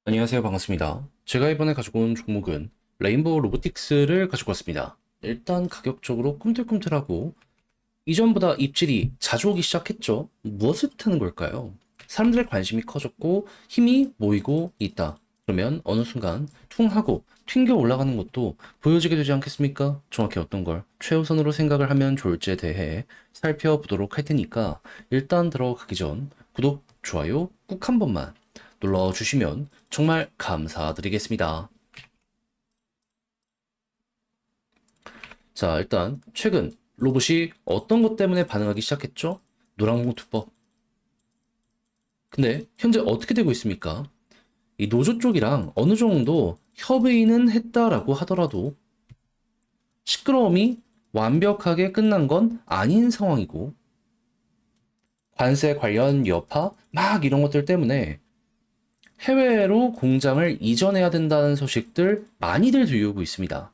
안녕하세요. 반갑습니다. 제가 이번에 가지고 온 종목은 레인보우 로보틱스를 가지고 왔습니다. 일단 가격적으로 꿈틀꿈틀하고 이전보다 입질이 자주 오기 시작했죠. 무엇을 뜻하는 걸까요? 사람들의 관심이 커졌고 힘이 모이고 있다. 그러면 어느 순간 퉁 하고 튕겨 올라가는 것도 보여지게 되지 않겠습니까? 정확히 어떤 걸 최우선으로 생각을 하면 좋을지에 대해 살펴보도록 할 테니까 일단 들어가기 전 구독, 좋아요 꾹 한 번만 눌러주시면 정말 감사드리겠습니다. 자, 일단 최근 로봇이 어떤 것 때문에 반응하기 시작했죠? 노랑봉투법. 근데 현재 어떻게 되고 있습니까? 이 노조 쪽이랑 어느 정도 협의는 했다라고 하더라도 시끄러움이 완벽하게 끝난 건 아닌 상황이고 관세 관련 여파 막 이런 것들 때문에 해외로 공장을 이전해야 된다는 소식들 많이들 들려오고 있습니다.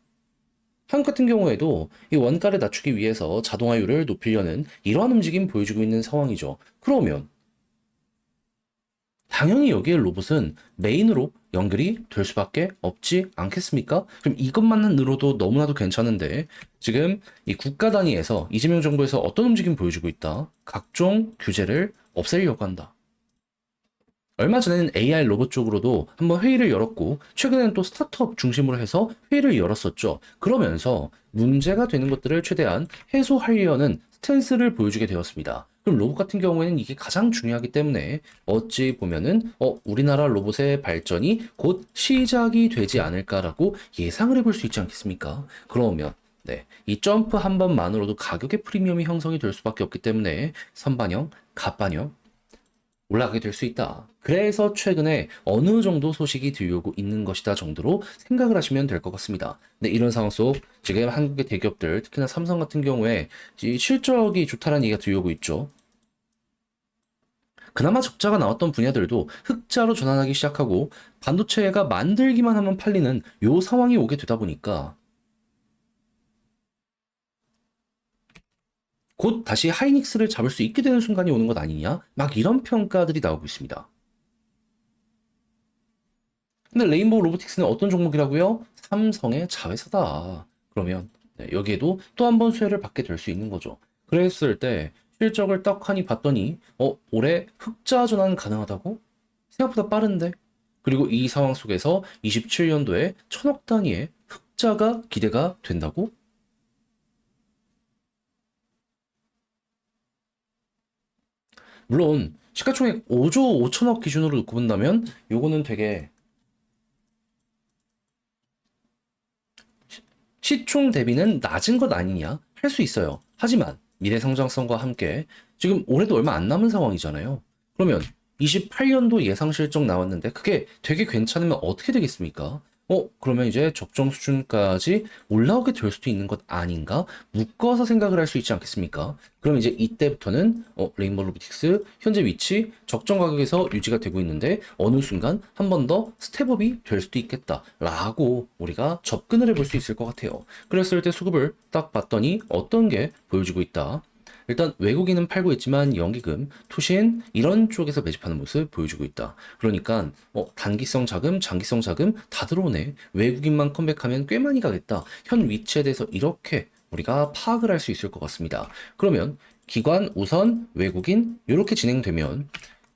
한국 같은 경우에도 이 원가를 낮추기 위해서 자동화율을 높이려는 이러한 움직임 보여주고 있는 상황이죠. 그러면 당연히 여기에 로봇은 메인으로 연결이 될 수밖에 없지 않겠습니까? 그럼 이것만으로도 너무나도 괜찮은데 지금 이 국가 단위에서 이재명 정부에서 어떤 움직임 보여주고 있다? 각종 규제를 없애려고 한다. 얼마 전에는 AI 로봇 쪽으로도 한번 회의를 열었고, 최근에는 또 스타트업 중심으로 해서 회의를 열었었죠. 그러면서 문제가 되는 것들을 최대한 해소하려는 스탠스를 보여주게 되었습니다. 그럼 로봇 같은 경우에는 이게 가장 중요하기 때문에 어찌 보면은 우리나라 로봇의 발전이 곧 시작이 되지 않을까라고 예상을 해볼 수 있지 않겠습니까? 그러면 네, 이 점프 한 번만으로도 가격의 프리미엄이 형성이 될 수밖에 없기 때문에 선반영, 갑반영 올라가게 될 수 있다. 그래서 최근에 어느 정도 소식이 들려오고 있는 것이다 정도로 생각을 하시면 될 것 같습니다. 근데 이런 상황 속 지금 한국의 대기업들, 특히나 삼성 같은 경우에 이 실적이 좋다는 얘기가 들려오고 있죠. 그나마 적자가 나왔던 분야들도 흑자로 전환하기 시작하고 반도체가 만들기만 하면 팔리는 요 상황이 오게 되다 보니까 곧 다시 하이닉스를 잡을 수 있게 되는 순간이 오는 것 아니냐? 막 이런 평가들이 나오고 있습니다. 근데 레인보우 로보틱스는 어떤 종목이라고요? 삼성의 자회사다. 그러면 네, 여기에도 또 한 번 수혜를 받게 될 수 있는 거죠. 그랬을 때 실적을 떡하니 봤더니 올해 흑자 전환 가능하다고? 생각보다 빠른데? 그리고 이 상황 속에서 27년도에 천억 단위의 흑자가 기대가 된다고? 물론 시가총액 5조 5천억 기준으로 놓고 본다면 요거는 되게 시총 대비는 낮은 것 아니냐? 할 수 있어요. 하지만 미래 성장성과 함께 지금 올해도 얼마 안 남은 상황이잖아요. 그러면 28년도 예상 실적 나왔는데 그게 되게 괜찮으면 어떻게 되겠습니까? 그러면 이제 적정 수준까지 올라오게 될 수도 있는 것 아닌가? 묶어서 생각을 할 수 있지 않겠습니까? 그럼 이제 이때부터는 레인보우 로보틱스 현재 위치 적정 가격에서 유지가 되고 있는데 어느 순간 한 번 더 스텝업이 될 수도 있겠다라고 우리가 접근을 해볼 수 있을 것 같아요. 그랬을 때 수급을 딱 봤더니 어떤 게 보여주고 있다. 일단 외국인은 팔고 있지만 연기금, 투신 이런 쪽에서 매집하는 모습 보여주고 있다. 그러니까 단기성 자금, 장기성 자금 다 들어오네. 외국인만 컴백하면 꽤 많이 가겠다. 현 위치에 대해서 이렇게 우리가 파악을 할 수 있을 것 같습니다. 그러면 기관 우선 외국인 이렇게 진행되면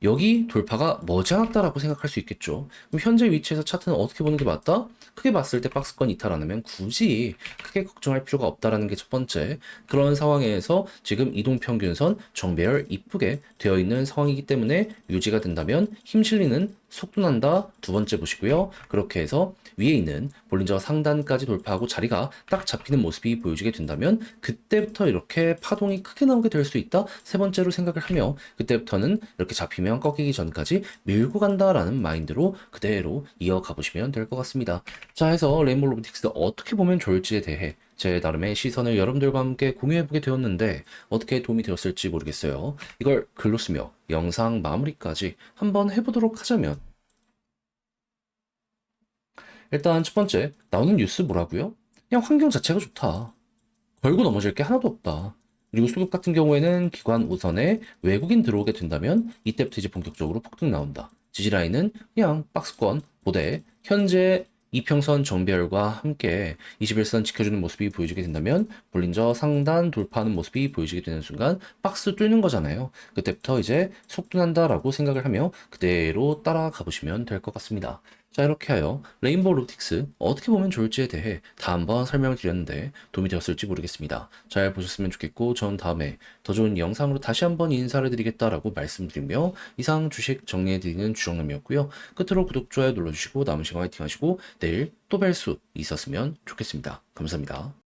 여기 돌파가 머지않았다라고 생각할 수 있겠죠. 그럼 현재 위치에서 차트는 어떻게 보는 게 맞다? 크게 봤을 때 박스권 이탈 안 하면 굳이 크게 걱정할 필요가 없다라는 게 첫 번째. 그런 상황에서 지금 이동평균선 정배열 이쁘게 되어 있는 상황이기 때문에 유지가 된다면 힘 실리는 속도 난다. 두 번째 보시고요. 그렇게 해서 위에 있는 볼린저 상단까지 돌파하고 자리가 딱 잡히는 모습이 보여지게 된다면 그때부터 이렇게 파동이 크게 나오게 될 수 있다. 세 번째로 생각을 하며 그때부터는 이렇게 잡히면 꺾이기 전까지 밀고 간다라는 마인드로 그대로 이어가 보시면 될 것 같습니다. 자, 해서 레인보우 로보틱스 어떻게 보면 좋을지에 대해 제 나름의 시선을 여러분들과 함께 공유해보게 되었는데 어떻게 도움이 되었을지 모르겠어요. 이걸 글로 쓰며 영상 마무리까지 한번 해보도록 하자면 일단 첫 번째 나오는 뉴스 뭐라고요? 그냥 환경 자체가 좋다. 걸고 넘어질 게 하나도 없다. 그리고 수급 같은 경우에는 기관 우선에 외국인 들어오게 된다면 이때부터 이제 본격적으로 폭등 나온다. 지지라인은 그냥 박스권 보되 현재 이평선 정배열과 함께 21선 지켜주는 모습이 보여지게 된다면 볼린저 상단 돌파하는 모습이 보여지게 되는 순간 박스 뚫는 거잖아요. 그때부터 이제 속도난다라고 생각을 하며 그대로 따라가 보시면 될 것 같습니다. 자, 이렇게 하여 레인보우 로틱스 어떻게 보면 좋을지에 대해 다 한번 설명을 드렸는데 도움이 되었을지 모르겠습니다. 잘 보셨으면 좋겠고 전 다음에 더 좋은 영상으로 다시 한번 인사를 드리겠다라고 말씀드리며 이상 주식 정리해드리는 주정남이었고요. 끝으로 구독, 좋아요 눌러주시고 남은 시간 화이팅 하시고 내일 또 뵐 수 있었으면 좋겠습니다. 감사합니다.